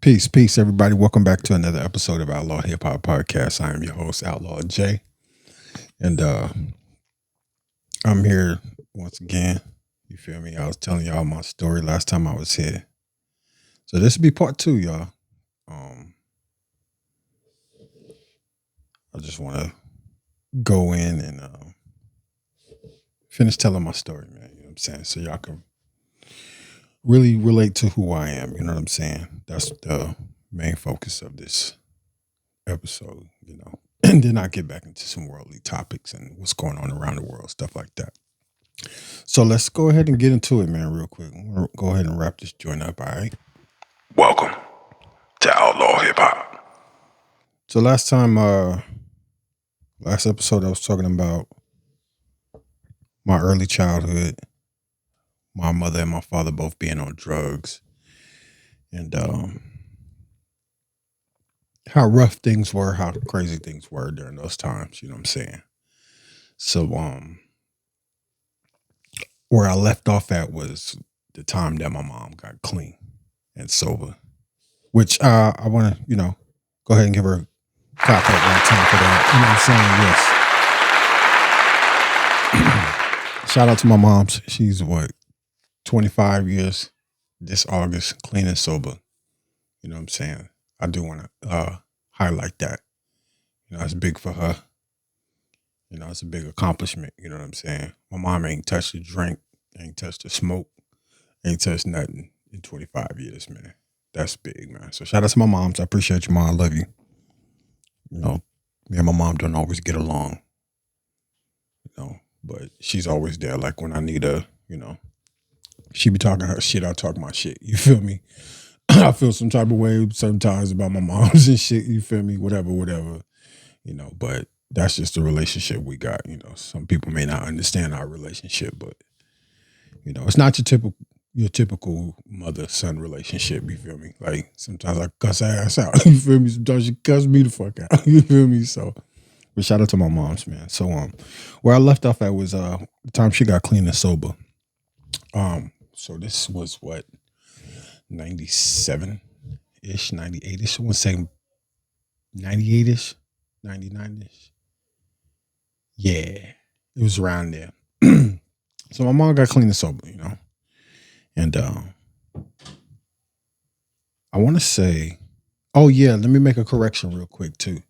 Peace, everybody. Welcome back to another episode of Outlaw Hip Hop Podcast. I am your host, Outlaw J, and I'm here once again. You feel me? I was telling y'all my story last time I was here, so this will be part two, y'all. I just want to go in and finish telling my story, man. You know what I'm saying? So y'all can really relate to who I am. You know what I'm saying? That's the main focus of this episode, and then I get back into some worldly topics and what's going on around the world, stuff like that. So let's go ahead and get into it, man, real quick. We'll go ahead and wrap this joint up, all right? Welcome to Outlaw Hip Hop. So last episode, I was talking about my early childhood, my mother and my father both being on drugs, and how rough things were, how crazy things were during those times, you know what I'm saying? So where I left off at was the time that my mom got clean and sober, which I want to, go ahead and give her a clap at one time for that. You know what I'm saying? Yes. Shout out to my mom. She's 25 years this August, clean and sober. You know what I'm saying? I do want to highlight that. It's big for her. It's a big accomplishment. You know what I'm saying? My mom ain't touched a drink, ain't touched a smoke, ain't touched nothing in 25 years, man. That's big, man. So shout out to my moms. I appreciate you, Mom. I love you. Me and my mom don't always get along, but she's always there. Like when I need her, she be talking her shit, I talk my shit. You feel me? I feel some type of way sometimes about my moms and shit. You feel me? Whatever. But that's just the relationship we got. Some people may not understand our relationship, but it's not your typical mother-son relationship. You feel me? Like sometimes I cuss her ass out. You feel me? Sometimes she cuss me the fuck out. You feel me? So, but shout out to my moms, man. So where I left off at was the time she got clean and sober. So this was 97-ish, 98-ish. I want to say 98-ish, 99-ish. Yeah, it was around there. So my mom got clean and sober, and I want to say, oh yeah, let me make a correction real quick too.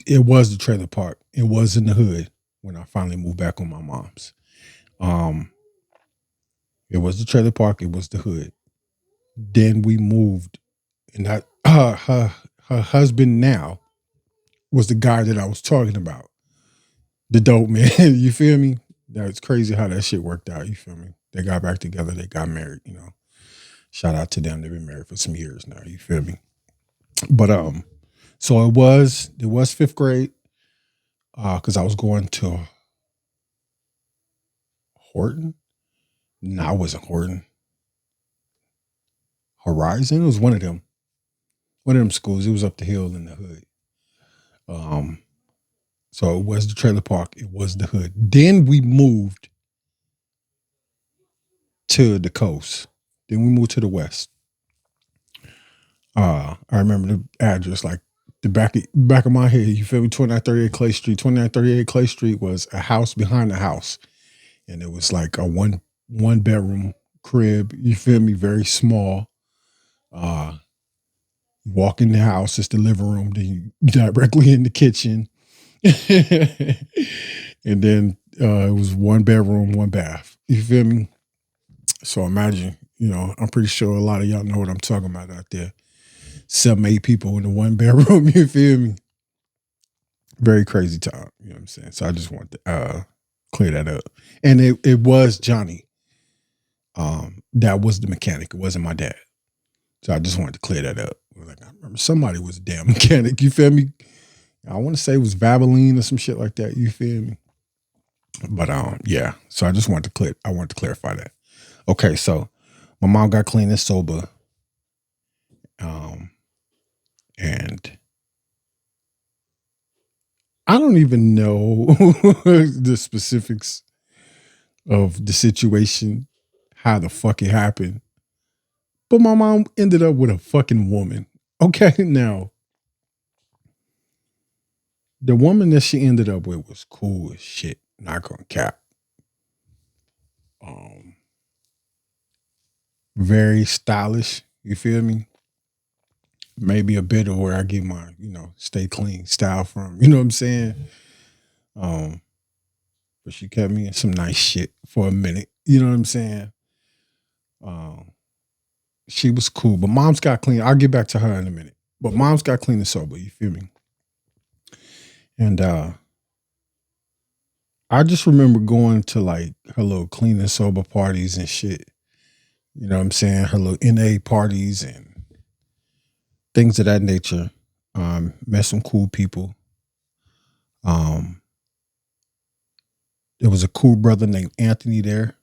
It was the trailer park. It was in the hood when I finally moved back with my mom's. It was the trailer park. It was the hood. Then we moved, and her husband now was the guy that I was talking about, the dope man. You feel me? That's crazy how that shit worked out. You feel me? They got back together. They got married. Shout out to them. They've been married for some years now. You feel me? But so it was fifth grade, because I was going to Horton. No, I wasn't Horton. Horizon. It was one of them schools. It was up the hill in the hood. So it was the trailer park. It was the hood. Then we moved to the coast. Then we moved to the west. I remember the address, like the back of my head. You feel me? 2938 Clay Street. 2938 Clay Street was a house behind the house, and it was like a one bedroom crib. You feel me? Very small. You walk in the house, it's the living room. Then you directly in the kitchen, and then it was one bedroom, one bath. You feel me? So imagine, I'm pretty sure a lot of y'all know what I'm talking about out there. 7-8 people in the one bedroom. You feel me? Very crazy time. You know what I'm saying? So I just want to clear that up. And it was Johnny. That was the mechanic. It wasn't my dad. So I just wanted to clear that up. Like, I remember somebody was a damn mechanic. You feel me? I want to say it was Valvoline or some shit like that. You feel me? But yeah. So I just wanted to clarify that. Okay, so my mom got clean and sober. And I don't even know the specifics of the situation, how the fuck it happened. But my mom ended up with a fucking woman. Okay, now the woman that she ended up with was cool as shit. Not gonna cap. Um, very stylish. You feel me? Maybe a bit of where I get my, stay clean style from. You know what I'm saying? Um, but she kept me in some nice shit for a minute. You know what I'm saying? Um, she was cool, but mom's got clean. I'll get back to her in a minute. But mom's got clean and sober. You feel me? And I just remember going to like her little clean and sober parties and shit. You know what I'm saying? Her little NA parties and things of that nature. Met some cool people. Um, there was a cool brother named Anthony there.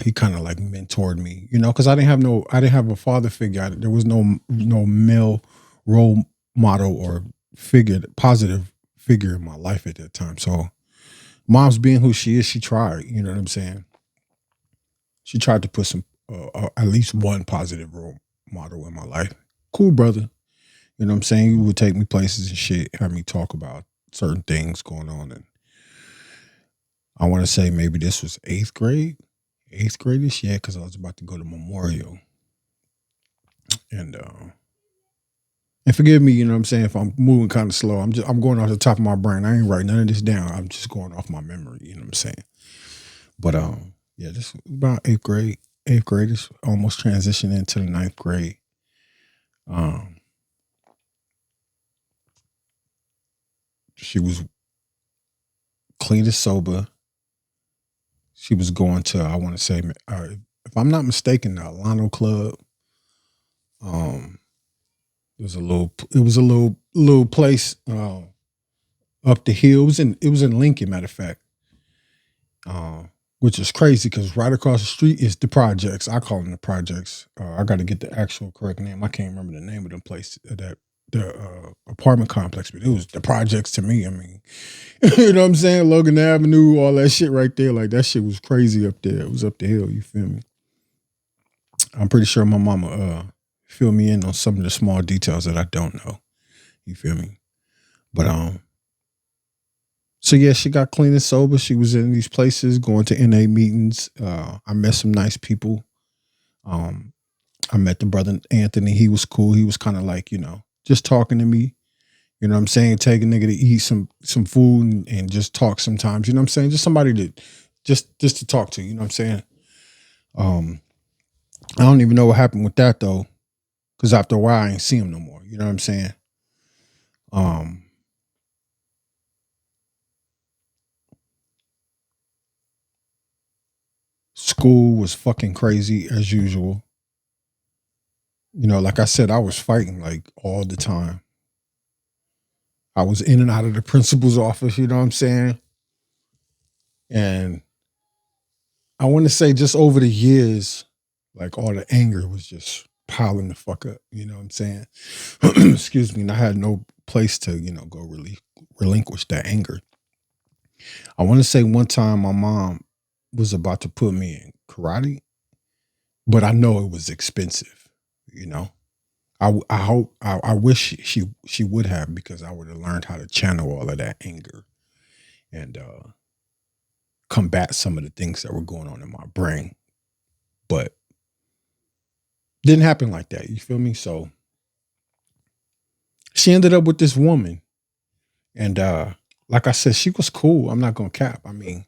He kind of like mentored me, because I didn't have a father figure. There was no male role model or positive figure in my life at that time. So, mom's being who she is, she tried. You know what I'm saying? She tried to put some at least one positive role model in my life. Cool brother. You know what I'm saying? He would take me places and shit, have me talk about certain things going on. And I want to say maybe this was eighth grade. Eighth gradish, yeah, because I was about to go to Memorial. And forgive me, you know what I'm saying, if I'm moving kind of slow. I'm going off the top of my brain. I ain't writing none of this down. I'm just going off my memory, you know what I'm saying? But yeah, this was about eighth grade. Eighth grade is almost transitioning into the ninth grade. She was clean and sober. She was going to, I want to say, if I'm not mistaken, the Alano Club. It was a little place up the hill. It was in Lincoln, matter of fact. Which is crazy because right across the street is the projects. I call them the projects. I got to get the actual correct name. I can't remember the name of the place that the apartment complex, but it was the projects to me. I mean, you know what I'm saying? Logan Avenue, all that shit right there. Like that shit was crazy up there. It was up the hill. You feel me? I'm pretty sure my mama fill me in on some of the small details that I don't know. You feel me? But so yeah, she got clean and sober. She was in these places, going to NA meetings. I met some nice people. Um, I met the brother Anthony. He was cool. He was kind of like, just talking to me. You know what I'm saying? Take a nigga to eat some food and just talk sometimes. You know what I'm saying? Just somebody to just to talk to. You know what I'm saying? I don't even know what happened with that though, because after a while I ain't see him no more. You know what I'm saying? School was fucking crazy as usual. Like I said, I was fighting like all the time. I was in and out of the principal's office, you know what I'm saying? And I want to say just over the years, like all the anger was just piling the fuck up, you know what I'm saying? Excuse me. And I had no place to, go really relinquish that anger. I want to say one time my mom was about to put me in karate, but I know it was expensive, you know? I hope I wish she would have because I would have learned how to channel all of that anger and combat some of the things that were going on in my brain. But didn't happen like that. You feel me? So she ended up with this woman. And like I said, she was cool. I'm not gonna cap. I mean,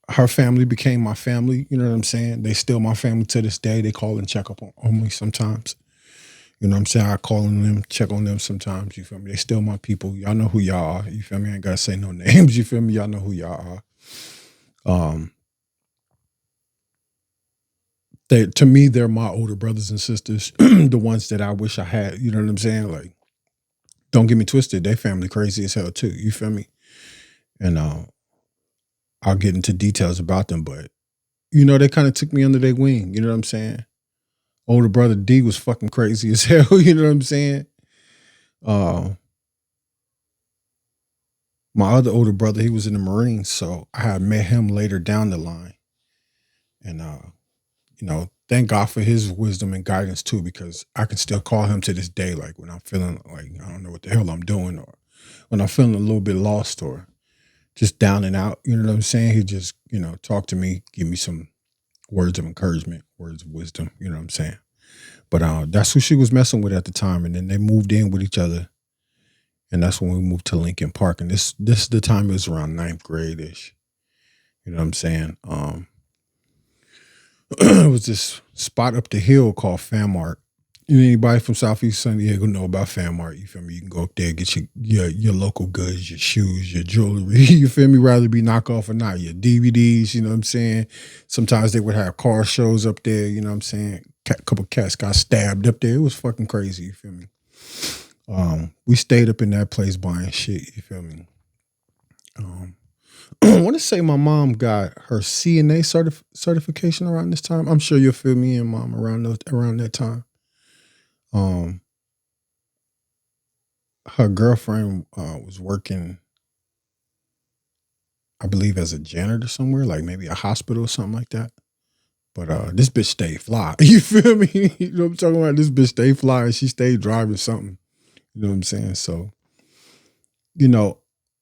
her family became my family. You know what I'm saying? They still my family to this day. They call and check up on me sometimes. You know what I'm saying? I call on them, check on them sometimes. You feel me? They still my people. Y'all know who y'all are. You feel me? I ain't gotta say no names. You feel me? Y'all know who y'all are. To me, they're my older brothers and sisters, the ones that I wish I had. You know what I'm saying? Like, don't get me twisted. They family crazy as hell too. You feel me? And I'll get into details about them, but they kind of took me under their wing. You know what I'm saying? Older brother D was fucking crazy as hell. You know what I'm saying? My other older brother, he was in the Marines, so I had met him later down the line, and thank God for his wisdom and guidance too, because I can still call him to this day, like when I'm feeling like I don't know what the hell I'm doing, or when I'm feeling a little bit lost or just down and out. You know what I'm saying? He just, talk to me, give me some words of encouragement, words of wisdom. You know what I'm saying? But that's who she was messing with at the time, and then they moved in with each other, and that's when we moved to Lincoln Park. And this is the time, it was around ninth grade ish. You know what I'm saying? It was this spot up the hill called Famart. Anybody from Southeast San Diego know about Famart? You feel me? You can go up there, get your local goods, your shoes, your jewelry. You feel me? Rather be knockoff or not. Your DVDs. You know what I'm saying? Sometimes they would have car shows up there. You know what I'm saying? A couple cats got stabbed up there. It was fucking crazy. You feel me? We stayed up in that place buying shit. You feel me? I want to say my mom got her CNA certification around this time. I'm sure you'll feel me and mom around that time. Her girlfriend was working, I believe, as a janitor somewhere, like maybe a hospital or something like that. But this bitch stayed fly. You feel me? You know what I'm talking about? This bitch stayed fly and she stayed driving something. You know what I'm saying? So,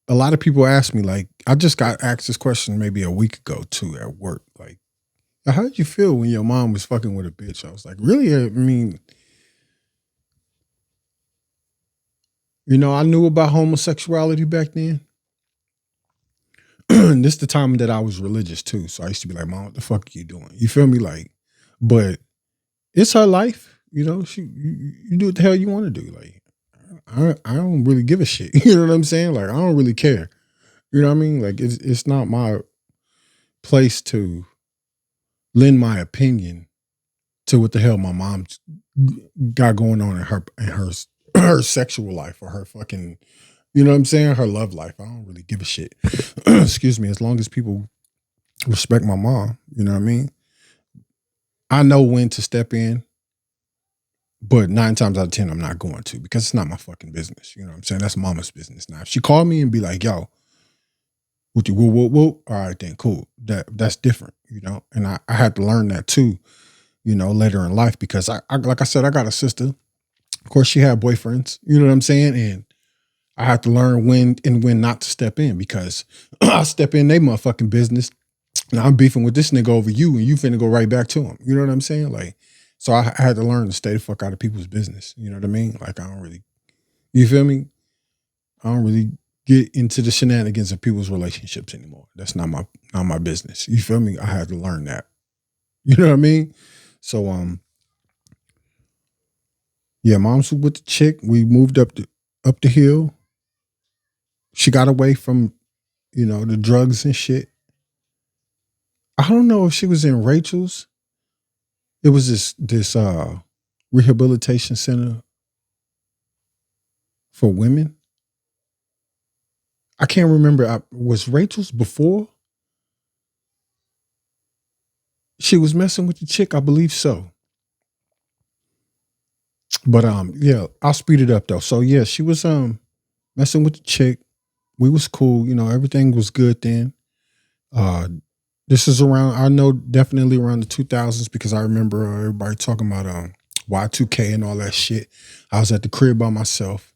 a lot of people ask me, like, I just got asked this question maybe a week ago too at work. Like, how did you feel when your mom was fucking with a bitch? I was like, really? I mean, I knew about homosexuality back then. And this the time that I was religious too. So I used to be like, Mom, what the fuck are you doing? You feel me? Like, but it's her life. You do what the hell you want to do. Like, I don't really give a shit. You know what I'm saying? Like, I don't really care. You know what I mean? Like, it's not my place to lend my opinion to what the hell my mom got going on in her sexual life or her fucking, you know what I'm saying? Her love life. I don't really give a shit. Excuse me. As long as people respect my mom, you know what I mean? I know when to step in, but 9 times out of 10, I'm not going to, because it's not my fucking business. You know what I'm saying? That's mama's business. Now, if she called me and be like, yo, what you whoop, all right, then cool. That's different, And I had to learn that too, later in life, because I like I said, I got a sister. Of course, she had boyfriends, you know what I'm saying? And I had to learn when not to step in, because I step in they motherfucking business and I'm beefing with this nigga over you and you finna go right back to him. You know what I'm saying? Like, so I had to learn to stay the fuck out of people's business. You know what I mean? Like, I don't really, you feel me? I don't really get into the shenanigans of people's relationships anymore. That's not my business. You feel me? I had to learn that. You know what I mean? So, yeah, mom's with the chick. We moved up the hill. She got away from, the drugs and shit. I don't know if she was in Rachel's. It was this rehabilitation center for women. I can't remember. Was Rachel's before she was messing with the chick? I believe so. But yeah, I'll speed it up though. So yeah, she was messing with the chick. We was cool, everything was good then. This is around, I know definitely around the 2000s, because I remember everybody talking about Y2K and all that shit. I was at the crib by myself.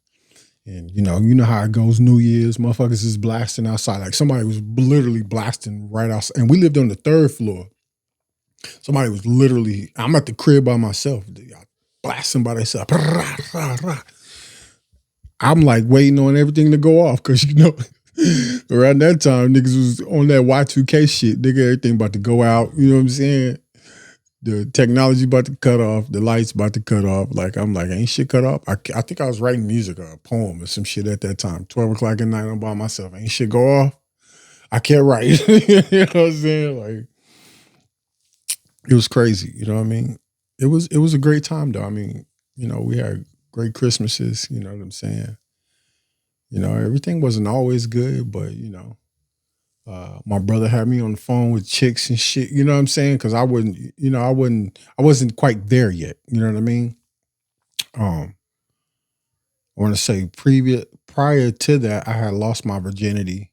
And you know how it goes, New Year's, motherfuckers is blasting outside. Like, somebody was literally blasting right outside. And we lived on the 3rd floor. Somebody was literally, I'm at the crib by myself, blasting by themselves. I'm like waiting on everything to go off, because around that time, niggas was on that Y2K shit. Nigga, everything about to go out. You know what I'm saying? The technology about to cut off. The lights about to cut off. Like, I'm like, ain't shit cut off. I think I was writing music or a poem or some shit at that time. 12 o'clock at night, I'm by myself. Ain't shit go off. I can't write. You know what I'm saying? Like, it was crazy. You know what I mean? It was a great time though. I mean, we had great Christmases. You know what I'm saying? Everything wasn't always good, but my brother had me on the phone with chicks and shit. You know what I'm saying? Because I wasn't quite there yet. You know what I mean? I want to say prior to that, I had lost my virginity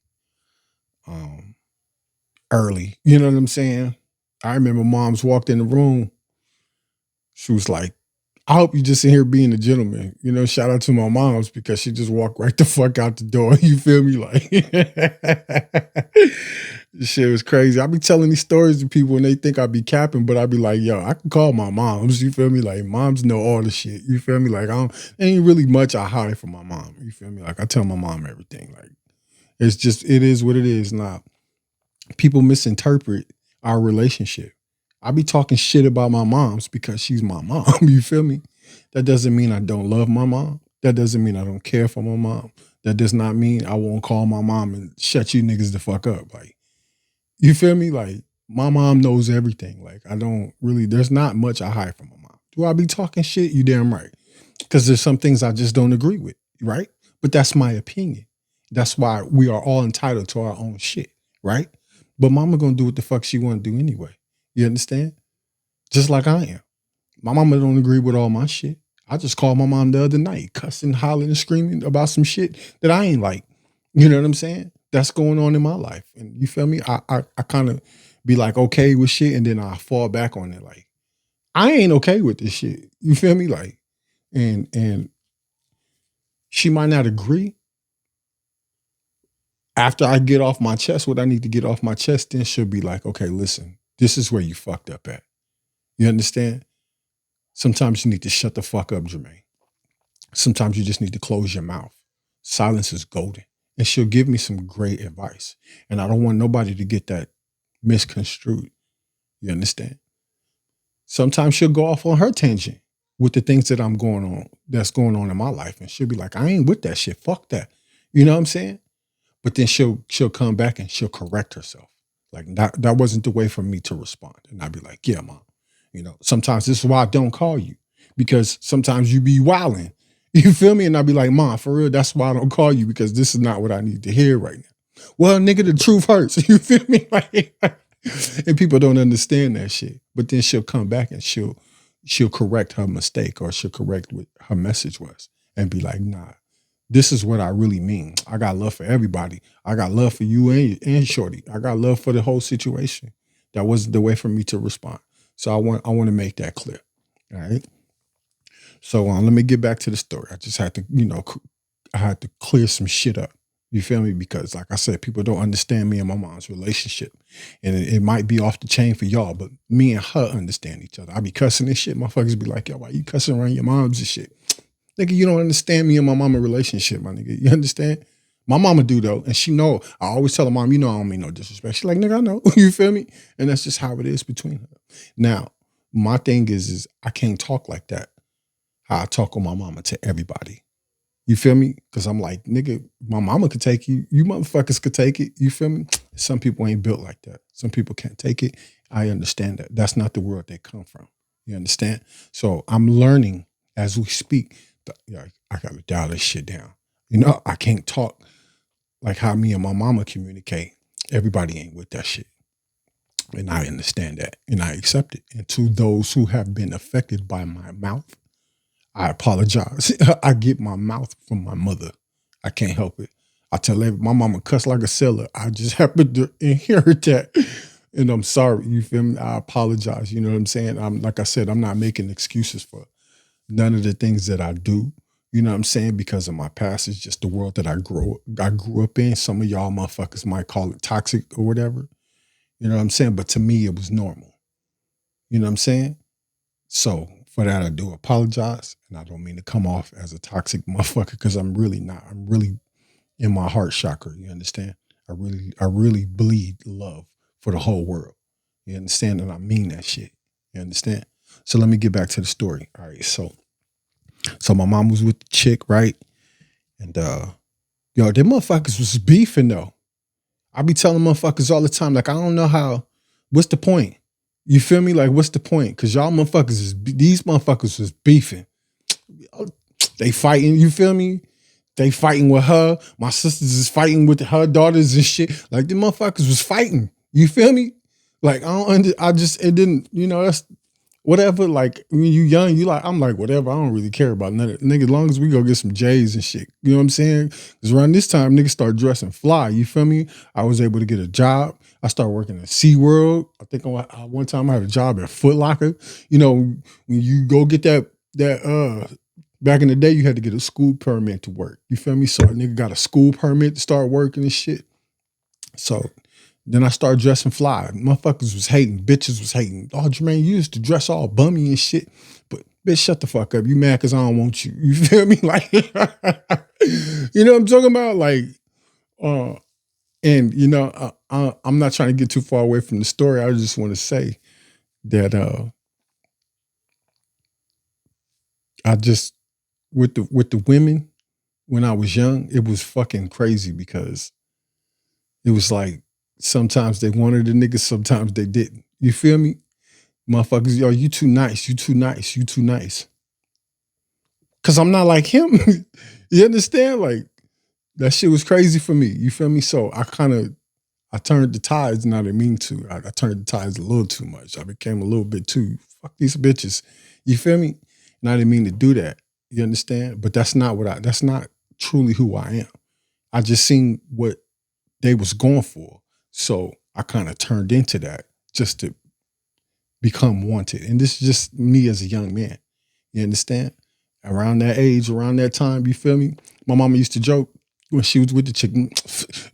early. You know what I'm saying? I remember moms walked in the room She was like, I hope you just in here being a gentleman. You know, shout out to my moms because she just walked right the fuck out the door. You feel me? Like, this shit was crazy. I be telling these stories to people and they think I be capping, but I be like, yo, I can call my moms. You feel me? Like, moms know all the shit. You feel me? Like, ain't really much I hide from my mom. You feel me? Like, I tell my mom everything. Like, it's just, it is what it is. Now, people misinterpret our relationship. I be talking shit about my mom's because she's my mom. You feel me? That doesn't mean I don't love my mom. That doesn't mean I don't care for my mom. That does not mean I won't call my mom and shut you niggas the fuck up. Like, you feel me? Like, my mom knows everything. Like, I don't really, there's not much I hide from my mom. Do I be talking shit? You damn right. Because there's some things I just don't agree with, right? But that's my opinion. That's why we are all entitled to our own shit, right? But mama gonna do what the fuck she wanna do anyway. You understand? Just like I am. My mama don't agree with all my shit. I just called my mom the other night, cussing, hollering, and screaming about some shit that I ain't like. You know what I'm saying? That's going on in my life. And you feel me? I kind of be like okay with shit and then I fall back on it. Like, I ain't okay with this shit. You feel me? Like, and she might not agree. After I get off my chest what I need to get off my chest, then she'll be like, okay, listen, this is where you fucked up at. You understand? Sometimes you need to shut the fuck up, Jermaine. Sometimes you just need to close your mouth. Silence is golden. And she'll give me some great advice. And I don't want nobody to get that misconstrued. You understand? Sometimes she'll go off on her tangent with the things that's going on in my life. And she'll be like, I ain't with that shit. Fuck that. You know what I'm saying? But then she'll come back and she'll correct herself. Like, that wasn't the way for me to respond. And I'd be like, yeah, mom. You know, sometimes this is why I don't call you. Because sometimes you be wilding. You feel me? And I'd be like, mom, for real, that's why I don't call you, because this is not what I need to hear right now. Well, nigga, the truth hurts. You feel me? Like, and people don't understand that shit. But then she'll come back and she'll correct her mistake, or she'll correct what her message was and be like, nah, this is what I really mean. I got love for everybody. I got love for you and Shorty. I got love for the whole situation. That wasn't the way for me to respond. So I want to make that clear. All right. So let me get back to the story. I just had to, I had to clear some shit up. You feel me? Because like I said, people don't understand me and my mom's relationship. And it might be off the chain for y'all, but me and her understand each other. I be cussing and shit. Motherfuckers be like, yo, why you cussing around your moms and shit? Nigga, you don't understand me and my mama relationship, my nigga. You understand? My mama do though. And she know. I always tell her, mom, I don't mean no disrespect. She's like, nigga, I know. You feel me? And that's just how it is between her. Now, my thing is I can't talk like that. How I talk with my mama to everybody. You feel me? Because I'm like, nigga, my mama could take you. You motherfuckers could take it. You feel me? Some people ain't built like that. Some people can't take it. I understand that. That's not the world they come from. You understand? So I'm learning as we speak. I got to dial this shit down. I can't talk like how me and my mama communicate. Everybody ain't with that shit. And I understand that. And I accept it. And to those who have been affected by my mouth, I apologize. I get my mouth from my mother. I can't help it. I tell my mama cuss like a sailor. I just happen to inherit that. And I'm sorry. You feel me? I apologize. You know what I'm saying? Like I said, I'm not making excuses for none of the things that I do. You know what I'm saying? Because of my past. It's just the world that I grew up in. Some of y'all motherfuckers might call it toxic or whatever. You know what I'm saying? But to me, it was normal. You know what I'm saying? So for that, I do apologize. And I don't mean to come off as a toxic motherfucker, because I'm really not. I'm really in my heart chakra. You understand? I really bleed love for the whole world. You understand? And I mean that shit. You understand? So let me get back to the story. All right. So my mom was with the chick, right? And them motherfuckers was beefing though. I be telling motherfuckers all the time, like, I don't know what's the point? You feel me? Like, what's the point? Because y'all these motherfuckers was beefing. They fighting, you feel me? They fighting with her. My sisters is fighting with her daughters and shit. Like, the motherfuckers was fighting. You feel me? Like, it didn't, that's whatever. Like when you young, you like, I'm like, whatever. I don't really care about none of it. Nigga, as long as we go get some J's and shit. You know what I'm saying? Because around this time, niggas start dressing fly. You feel me? I was able to get a job. I started working at SeaWorld. I think one time I had a job at Foot Locker. You know, when you go get that back in the day, you had to get a school permit to work. You feel me? So a nigga got a school permit to start working and shit. So then I started dressing fly. Motherfuckers was hating. Bitches was hating. Oh, Jermaine, you used to dress all bummy and shit. But bitch, shut the fuck up. You mad because I don't want you. You feel me? Like, you know what I'm talking about? Like, and you know, I'm not trying to get too far away from the story. I just want to say that I just with the women when I was young, it was fucking crazy because it was like sometimes they wanted a nigga, sometimes they didn't. You feel me? Motherfuckers, yo, you too nice, you too nice, you too nice. Cause I'm not like him. You understand? Like that shit was crazy for me. You feel me? So I turned the tides and I didn't mean to. I turned the tides a little too much. I became a little bit too, fuck these bitches. You feel me? And I didn't mean to do that. You understand? But that's not truly who I am. I just seen what they was going for. So I kind of turned into that just to become wanted. And this is just me as a young man. You understand? Around that age, around that time, you feel me? My mama used to joke when she was with the chick,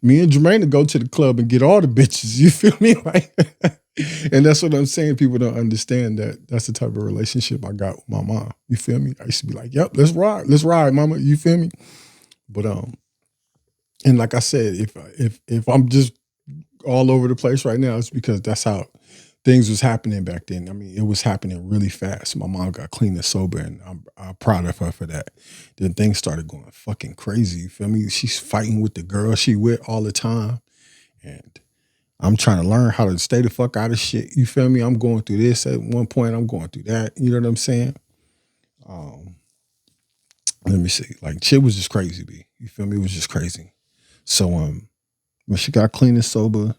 me and Jermaine would go to the club and get all the bitches. You feel me? Like, and that's what I'm saying. People don't understand that that's the type of relationship I got with my mom. You feel me? I used to be like, yep, let's ride, mama. You feel me? But and like I said, if I'm just all over the place right now, it's because that's how things was happening back then. I mean, it was happening really fast. My mom got clean and sober, and I'm proud of her for that. Then things started going fucking crazy. You feel me? She's fighting with the girl she with all the time, and I'm trying to learn how to stay the fuck out of shit. You feel me? I'm going through this at one point. I'm going through that. You know what I'm saying? Let me see. Like shit was just crazy, B. You feel me? It was just crazy. So when she got clean and sober,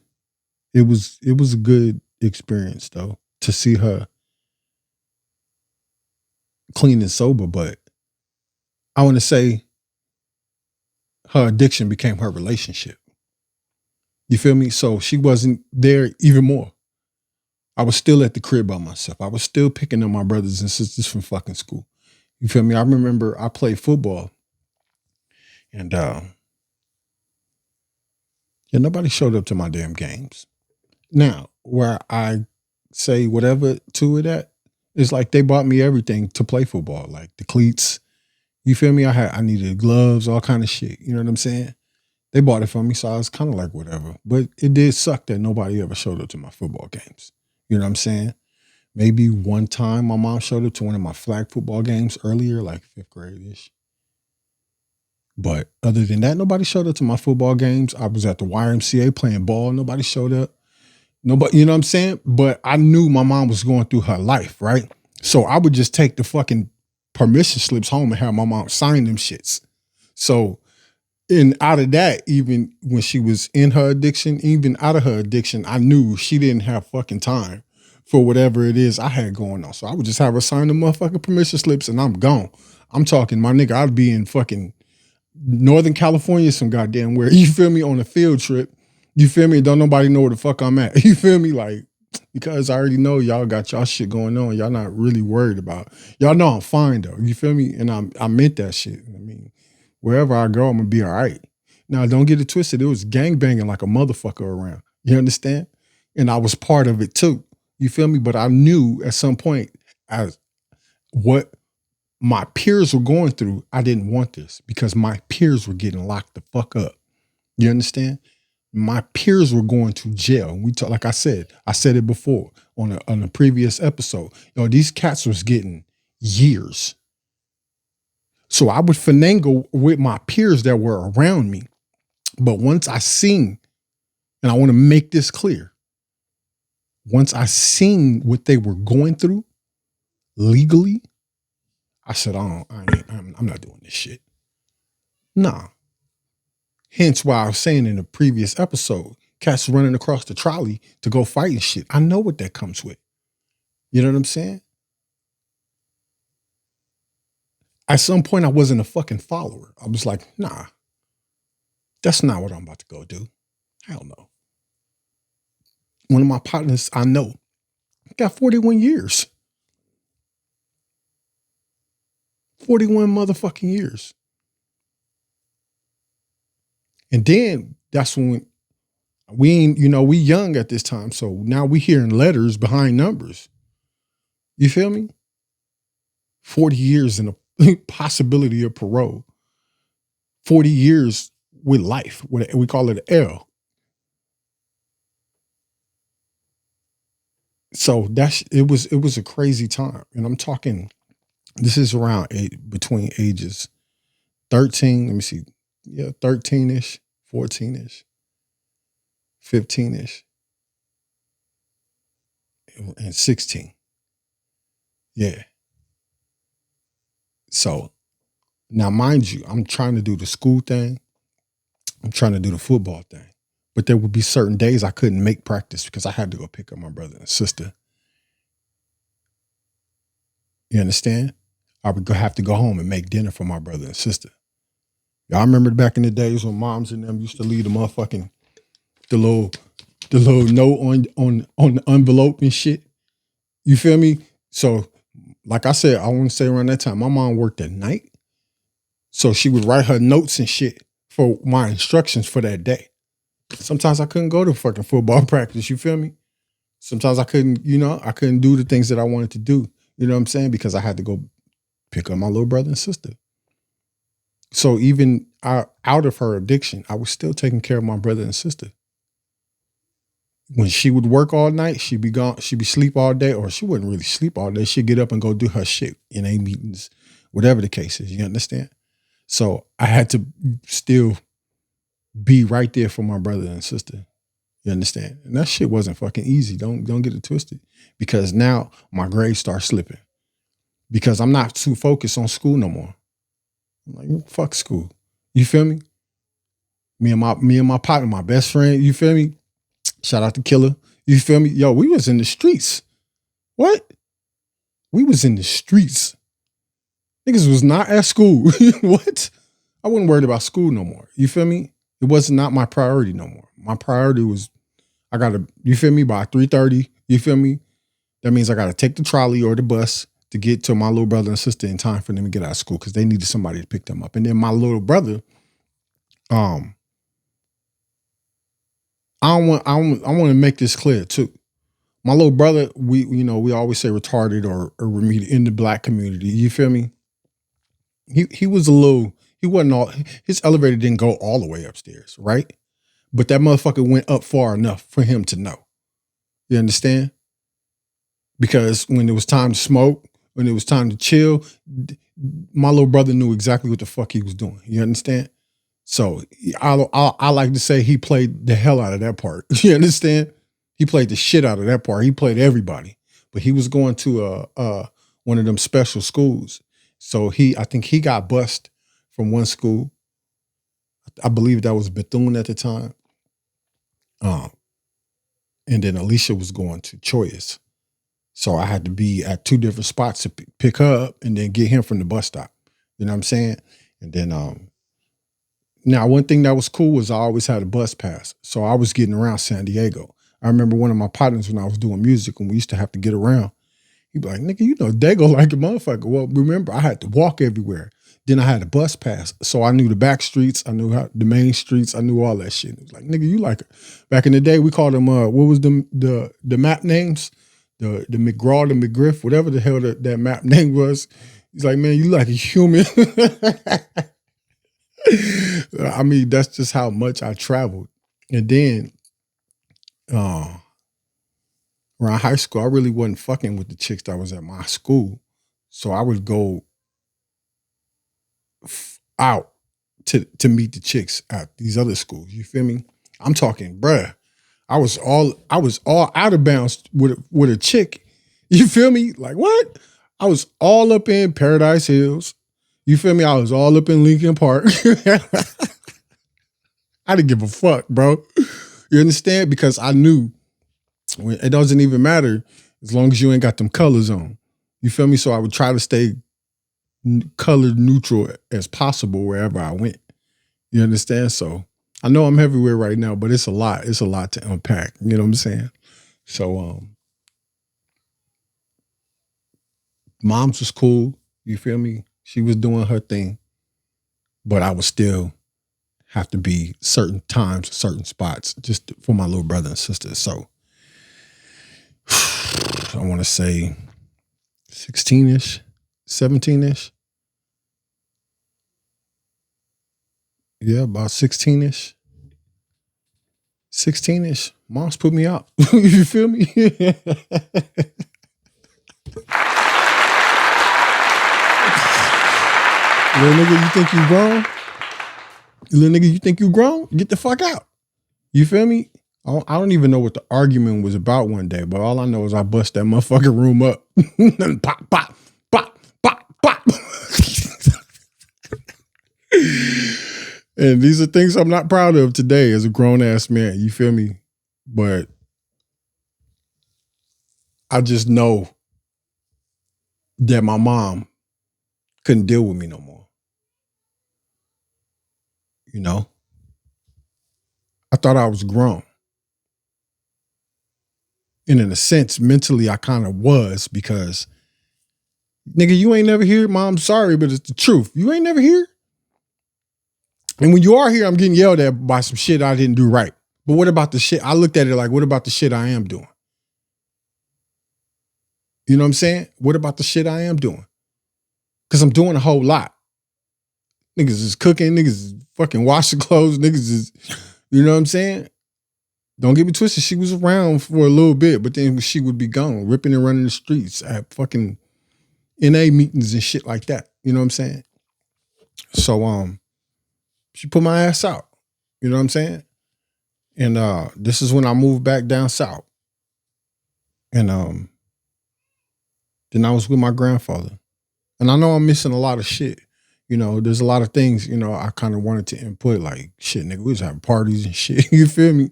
it was a good experience though to see her clean and sober. But I want to say her addiction became her relationship. You feel me? So she wasn't there even more. I was still at the crib by myself. I was still picking up my brothers and sisters from fucking school. You feel me? I remember I played football and yeah, nobody showed up to my damn games. Now, where I say whatever to it at, it's like they bought me everything to play football, like the cleats. You feel me? I needed gloves, all kind of shit. You know what I'm saying? They bought it for me, so I was kind of like whatever. But it did suck that nobody ever showed up to my football games. You know what I'm saying? Maybe one time my mom showed up to one of my flag football games earlier, like 5th grade-ish. But other than that, nobody showed up to my football games. I was at the YMCA playing ball. Nobody showed up. Nobody, you know what I'm saying? But I knew my mom was going through her life, right? So I would just take the fucking permission slips home and have my mom sign them shits. So, and out of that, even when she was in her addiction, even out of her addiction, I knew she didn't have fucking time for whatever it is I had going on. So I would just have her sign the motherfucking permission slips and I'm gone. I'm talking, my nigga, I'd be in fucking Northern California, some goddamn where, you feel me, on a field trip. You feel me? Don't nobody know where the fuck I'm at. You feel me? Like, because I already know y'all got y'all shit going on. Y'all not really worried about. Y'all know I'm fine though. You feel me? And I meant that shit. I mean, wherever I go, I'm gonna be all right. Now, don't get it twisted. It was gang banging like a motherfucker around. You understand? And I was part of it too. You feel me? But I knew at some point as what my peers were going through, I didn't want this because my peers were getting locked the fuck up. You understand? My peers were going to jail. And we talk, like I said it before on a previous episode. You know, these cats was getting years. So I would finagle with my peers that were around me. But once I seen, and I want to make this clear, once I seen what they were going through legally, I said, I'm not doing this shit. Nah. Hence why I was saying in the previous episode, cats running across the trolley to go fight and shit. I know what that comes with. You know what I'm saying? at some point I wasn't a fucking follower. I was like, nah, that's not what I'm about to go do. Hell no. One of my partners I know got 41 years. 41 motherfucking years. And then that's when we ain't, we young at this time. So now we hearing letters behind numbers. You feel me? 40 years and a possibility of parole. 40 years with life. We call it an L. So it was a crazy time. And I'm talking, this is around between ages 13, let me see. Yeah, 13-ish, 14-ish, 15-ish, and 16. Yeah. So now, mind you, I'm trying to do the school thing. I'm trying to do the football thing. But there would be certain days I couldn't make practice because I had to go pick up my brother and sister. You understand? I would have to go home and make dinner for my brother and sister. Y'all remember back in the days when moms and them used to leave the little note on the envelope and shit. You feel me? So, like I said, I want to say around that time, my mom worked at night. So she would write her notes and shit for my instructions for that day. Sometimes I couldn't go to fucking football practice. You feel me? Sometimes I couldn't, I couldn't do the things that I wanted to do. You know what I'm saying? Because I had to go pick up my little brother and sister. So even out of her addiction, I was still taking care of my brother and sister. When she would work all night, she'd be gone, she'd be sleep all day, or she wouldn't really sleep all day. She'd get up and go do her shit in a meetings, whatever the case is. You understand? So I had to still be right there for my brother and sister. You understand? And that shit wasn't fucking easy. Don't get it twisted. Because now my grades start slipping. Because I'm not too focused on school no more. I'm like, fuck school. You feel me? Me and my partner, my best friend, you feel me? Shout out to Killer. You feel me? Yo, we was in the streets. What? We was in the streets. Niggas was not at school. What? I wasn't worried about school no more. You feel me? It was not my priority no more. My priority was, I gotta, you feel me, by 3:30, you feel me? That means I gotta take the trolley or the bus to get to my little brother and sister in time for them to get out of school because they needed somebody to pick them up. And then my little brother, I want to make this clear too. My little brother, we always say retarded or remedial in the black community. You feel me? He was he wasn't all, his elevator didn't go all the way upstairs, right? But that motherfucker went up far enough for him to know. You understand? Because when it was time to smoke, when it was time to chill, my little brother knew exactly what the fuck he was doing. You understand? So I like to say he played the hell out of that part. You understand? He played the shit out of that part. He played everybody. But he was going to one of them special schools. So I think he got bused from one school. I believe that was Bethune at the time. And then Alicia was going to Choice. So I had to be at two different spots to pick her up and then get him from the bus stop. You know what I'm saying? And then now one thing that was cool was I always had a bus pass. So I was getting around San Diego. I remember one of my partners when I was doing music and we used to have to get around. He'd be like, nigga, Dago like a motherfucker. Well, remember, I had to walk everywhere. Then I had a bus pass. So I knew the back streets. I knew the main streets. I knew all that shit. It was like, nigga, you like it. Back in the day, we called them, what was the map names? The McGraw, the McGriff, whatever the hell that map name was. He's like, man, you like a human. I mean, that's just how much I traveled. And then around high school, I really wasn't fucking with the chicks that was at my school. So I would go out to meet the chicks at these other schools. You feel me? I'm talking, bruh. I was all out of bounds with a chick. You feel me? Like what? I was all up in Paradise Hills. You feel me? I was all up in Lincoln Park. I didn't give a fuck, bro. You understand? Because I knew it doesn't even matter as long as you ain't got them colors on. You feel me? So I would try to stay color neutral as possible wherever I went. You understand? So I know I'm everywhere right now, but it's a lot. It's a lot to unpack. You know what I'm saying? So Moms was cool. You feel me? She was doing her thing, but I would still have to be certain times, certain spots, just for my little brother and sister. So I want to say 16-ish, 17-ish. Yeah, about 16-ish. 16-ish. Moms put me out. You feel me? Little nigga, you think you grown? Little nigga, you think you grown? Get the fuck out. You feel me? I don't even know what the argument was about one day, but all I know is I bust that motherfucking room up. Pop, pop, pop, pop, pop. And these are things I'm not proud of today as a grown-ass man. You feel me? But I just know that my mom couldn't deal with me no more. You know? I thought I was grown. And in a sense, mentally, I kind of was because, nigga, you ain't never here. Mom, sorry, but it's the truth. You ain't never here. And when you are here, I'm getting yelled at by some shit I didn't do right. But what about the shit? I looked at it like, what about the shit I am doing? You know what I'm saying? What about the shit I am doing? Because I'm doing a whole lot. Niggas is cooking. Niggas is fucking washing clothes. Niggas is, you know what I'm saying? Don't get me twisted. She was around for a little bit, but then she would be gone, ripping and running the streets at fucking NA meetings and shit like that. You know what I'm saying? So she put my ass out. You know what I'm saying? And this is when I moved back down south. And then I was with my grandfather. And I know I'm missing a lot of shit. You know, there's a lot of things, you know, I kind of wanted to input, like, shit, nigga, we was having parties and shit. You feel me?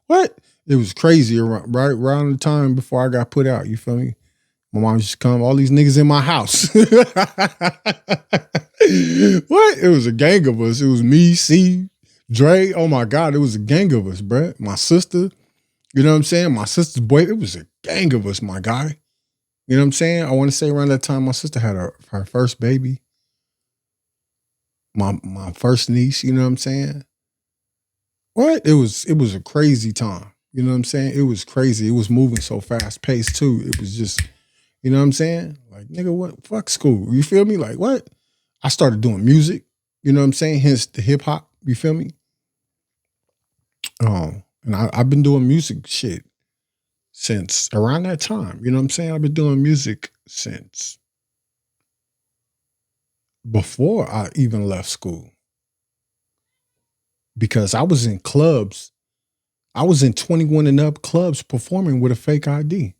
What? It was crazy right around the time before I got put out. You feel me? My mom used to come, all these niggas in my house. What? It was a gang of us. It was me, C, Dre. Oh my God, it was a gang of us, bruh. My sister, you know what I'm saying? My sister's boy, it was a gang of us, my guy. You know what I'm saying? I want to say around that time, my sister had her first baby. My first niece, you know what I'm saying? What? It was a crazy time. You know what I'm saying? It was crazy. It was moving so fast paced too. It was just, you know what I'm saying? Like, nigga, what? Fuck school. You feel me? Like, what? I started doing music. You know what I'm saying? Hence the hip hop. You feel me? And I've been doing music shit since around that time. You know what I'm saying? I've been doing music since before I even left school. Because I was in clubs. I was in 21 and up clubs performing with a fake ID.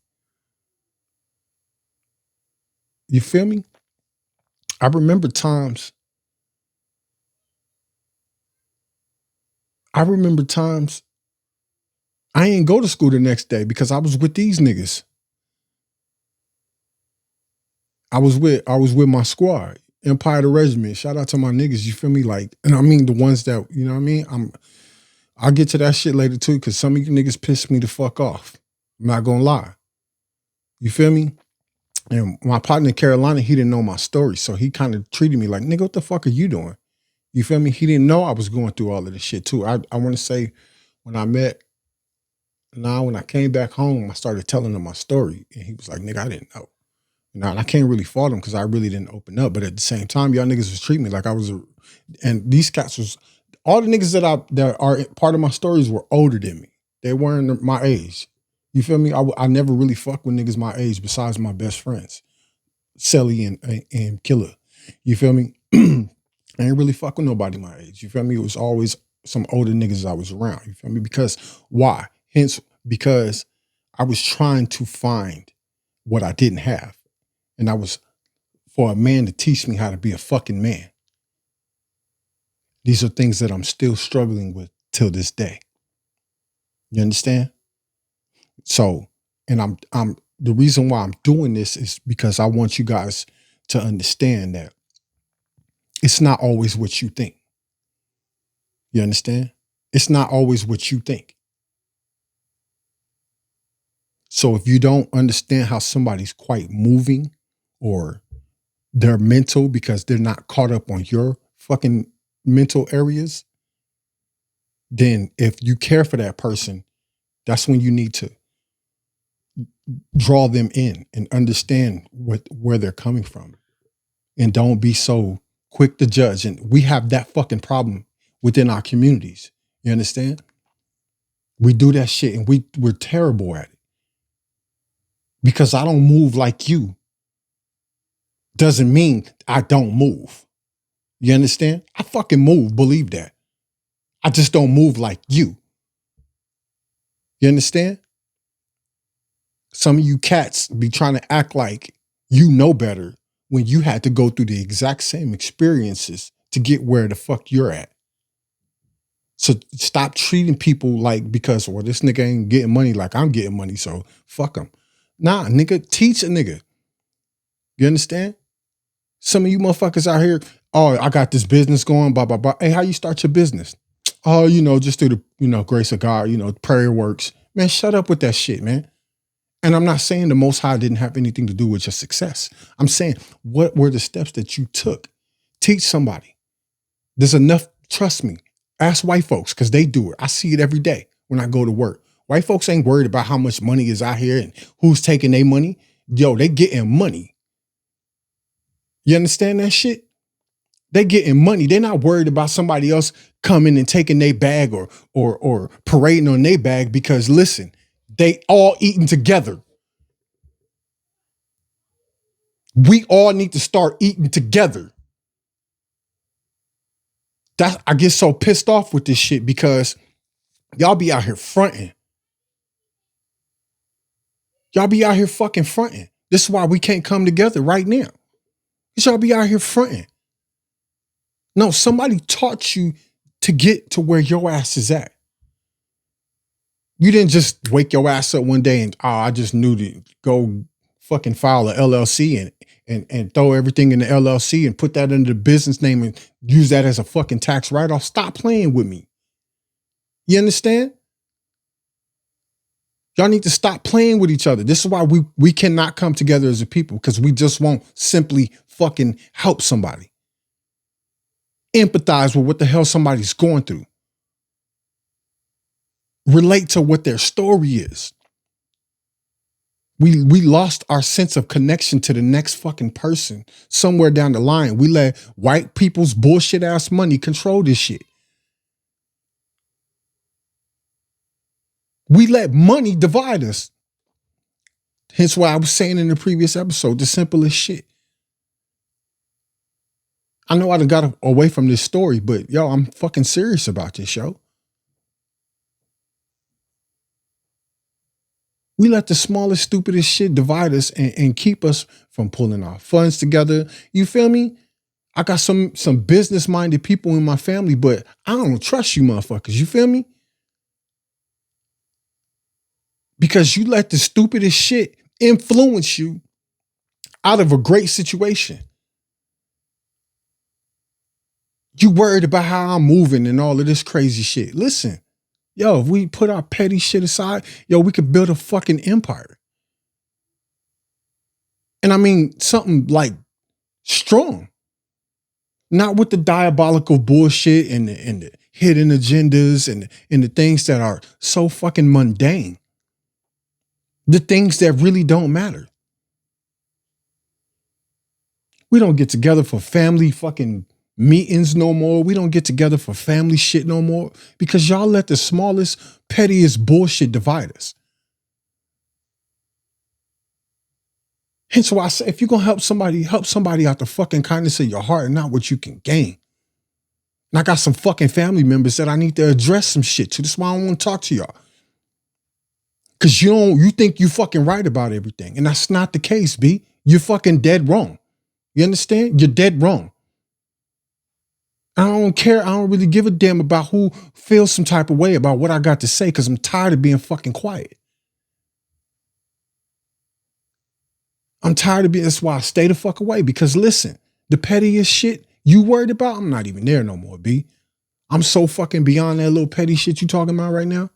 You feel me? I remember times. I ain't go to school the next day because I was with these niggas. I was with my squad, Empire the Regiment. Shout out to my niggas. You feel me? Like, and I mean the ones that, you know what I mean? I'll get to that shit later too, because some of you niggas pissed me the fuck off. I'm not gonna lie. You feel me? And my partner in Carolina, he didn't know my story. So he kind of treated me like, nigga, what the fuck are you doing? You feel me? He didn't know I was going through all of this shit too. I want to say when I came back home, I started telling him my story. And he was like, nigga, I didn't know. You know, and I can't really fault him because I really didn't open up. But at the same time, y'all niggas was treating me like I was and these cats was, all the niggas that are part of my stories were older than me. They weren't my age. You feel me? I never really fuck with niggas my age besides my best friends, Selly and Killer. You feel me? I ain't really fuck with nobody my age. You feel me? It was always some older niggas I was around. You feel me? Because why? Hence, because I was trying to find what I didn't have. And I was for a man to teach me how to be a fucking man. These are things that I'm still struggling with till this day. You understand? So, and I'm the reason why I'm doing this is because I want you guys to understand that It's not always what you think. You understand? It's not always what you think. So if you don't understand how somebody's quite moving or they're mental because they're not caught up on your fucking mental areas, then if you care for that person, that's when you need to draw them in and understand where they're coming from. And don't be so quick to judge. And we have that fucking problem within our communities. You understand? We do that shit and we're terrible at it. Because I don't move like you doesn't mean I don't move. You understand? I fucking move, believe that. I just don't move like you. You understand? Some of you cats be trying to act like you know better when you had to go through the exact same experiences to get where the fuck you're at. So stop treating people like because, well, this nigga ain't getting money like I'm getting money, so fuck him. Nah, nigga, teach a nigga. You understand? Some of you motherfuckers out here, oh, I got this business going, blah, blah, blah. Hey, how you start your business? Oh, just through the, grace of God, prayer works. Man, shut up with that shit, man. And I'm not saying the Most High didn't have anything to do with your success. I'm saying, what were the steps that you took? Teach somebody. There's enough, trust me. Ask white folks, because they do it. I see it every day when I go to work. White folks ain't worried about how much money is out here and who's taking their money. Yo, they getting money. You understand that shit? They getting money. They're not worried about somebody else coming and taking their bag or parading on their bag because listen, they all eating together. We all need to start eating together. I get so pissed off with this shit because y'all be out here fronting. Y'all be out here fucking fronting. This is why we can't come together right now. Y'all be out here fronting. No, somebody taught you to get to where your ass is at. You didn't just wake your ass up one day and, I just knew to go fucking file a LLC and throw everything in the LLC and put that under the business name and use that as a fucking tax write-off. Stop playing with me. You understand? Y'all need to stop playing with each other. This is why we cannot come together as a people because we just won't simply fucking help somebody. Empathize with what the hell somebody's going through. Relate to what their story is. We lost our sense of connection to the next fucking person somewhere down the line. We let white people's bullshit ass money control this shit. We let money divide us. Hence why I was saying in the previous episode, the simplest shit. I know I done got away from this story, but yo, I'm fucking serious about this, yo. We let the smallest, stupidest shit divide us and keep us from pulling our funds together. You feel me? I got some business-minded people in my family, but I don't trust you motherfuckers. You feel me? Because you let the stupidest shit influence you out of a great situation. You worried about how I'm moving and all of this crazy shit. Listen, yo, if we put our petty shit aside, yo, we could build a fucking empire. And I mean something like strong. Not with the diabolical bullshit and the hidden agendas and the things that are so fucking mundane. The things that really don't matter. We don't get together for family fucking meetings no more. We don't get together for family shit no more because y'all let the smallest, pettiest bullshit divide us. Hence why I say, if you're going to help somebody out the fucking kindness of your heart and not what you can gain. And I got some fucking family members that I need to address some shit to. That's why I don't want to talk to y'all. Cause you think you fucking right about everything. And that's not the case, B. You're fucking dead wrong. You understand? You're dead wrong. I don't care. I don't really give a damn about who feels some type of way about what I got to say because I'm tired of being fucking quiet. I'm tired of being, that's why I stay the fuck away because listen, the pettiest shit You worried about? I'm not even there no more, B. I'm so fucking beyond that little petty shit you talking about right now.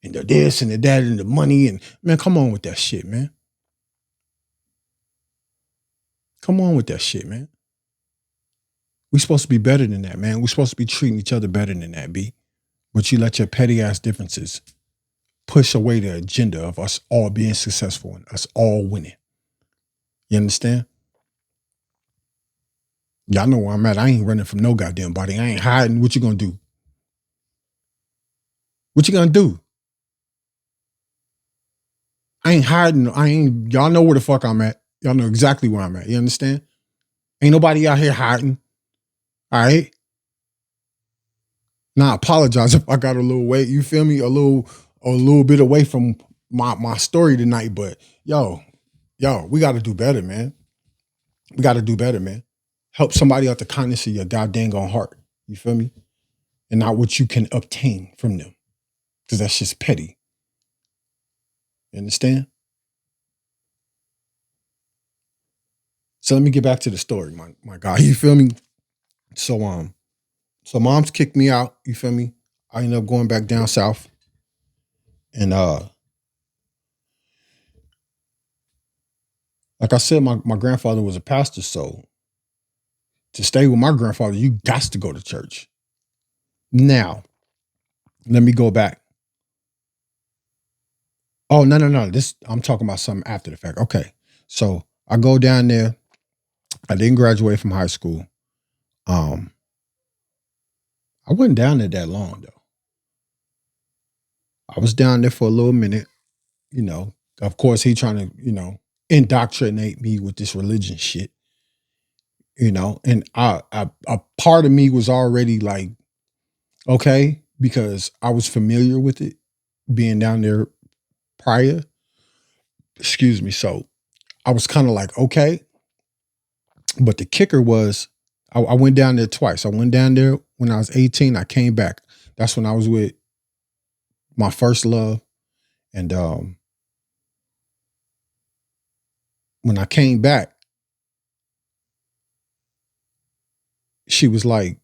And the this and the that and the money and man, come on with that shit, man. Come on with that shit, man. We supposed to be better than that, man. We're supposed to be treating each other better than that, B. But you let your petty ass differences push away the agenda of us all being successful and us all winning. You understand? Y'all know where I'm at. I ain't running from no goddamn body. I ain't hiding. What you gonna do? What you gonna do? I ain't hiding. Y'all know where the fuck I'm at. Y'all know exactly where I'm at. You understand? Ain't nobody out here hiding. All right? Now I apologize if I got a little weight. You feel me? A little bit away from my story tonight. But yo, we gotta do better, man. We gotta do better, man. Help somebody out the kindness of your goddamn heart. You feel me? And not what you can obtain from them. Because that's just petty. You understand? So let me get back to the story, my guy. You feel me? So mom's kicked me out. You feel me? I ended up going back down south. And like I said, my grandfather was a pastor, so to stay with my grandfather, you got to go to church. Now, let me go back. Oh, no. I'm talking about something after the fact. Okay. So I go down there. I didn't graduate from high school. I wasn't down there that long though. I was down there for a little minute, you know. Of course, he trying to, indoctrinate me with this religion shit, and a part of me was already like, okay, because I was familiar with it being down there prior. Excuse me. So I was kind of like, okay. But the kicker was I went down there twice. I went down there when I was 18. I came back. That's when I was with my first love. And when I came back, she was like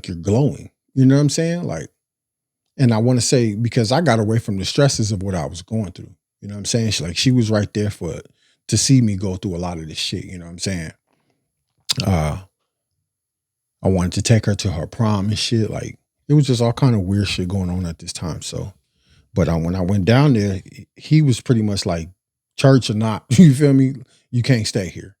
you're glowing. You know what I'm saying? Like, and I want to say, because I got away from the stresses of what I was going through. You know what I'm saying? She was right there to see me go through a lot of this shit. You know what I'm saying? I wanted to take her to her prom and shit. Like, it was just all kind of weird shit going on at this time. So, but when I went down there, he was pretty much like, church or not, you feel me? You can't stay here.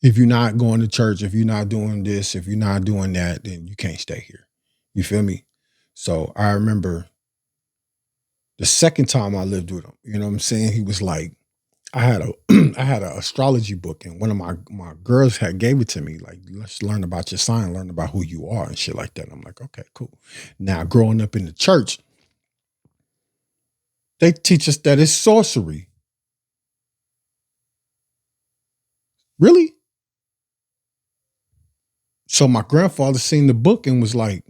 If you're not going to church, if you're not doing this, if you're not doing that, then you can't stay here. You feel me? So I remember the second time I lived with him, you know what I'm saying? He was like, I had an astrology book, and one of my girls had gave it to me, like, let's learn about your sign, learn about who you are and shit like that. And I'm like, okay, cool. Now, growing up in the church, they teach us that it's sorcery. Really? So my grandfather seen the book and was like,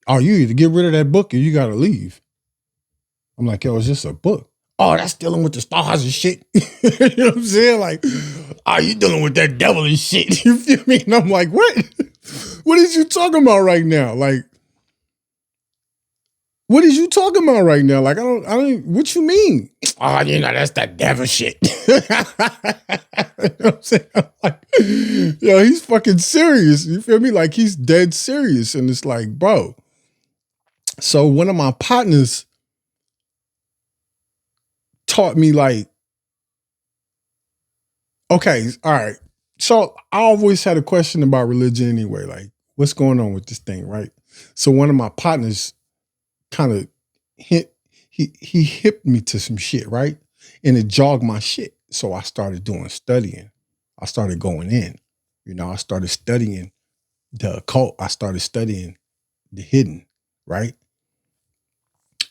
oh, you either get rid of that book or you gotta leave. I'm like, yo, it's just a book. Oh, that's dealing with the stars and shit. You know what I'm saying? Like, oh, you dealing with that devil and shit. You feel me? And I'm like, what? What is you talking about right now? Like, what is you talking about right now? Like, I don't, what you mean? Oh, that's that devil shit. You know what I'm saying? I'm like, yo, he's fucking serious. You feel me? Like, he's dead serious. And it's like, bro. So one of my partners taught me, like, okay, all right. So I always had a question about religion anyway. Like, what's going on with this thing, right? So one of my partners kind of he hipped me to some shit, right? And it jogged my shit. So I started doing studying. I started going in. I started studying the occult. I started studying the hidden, right?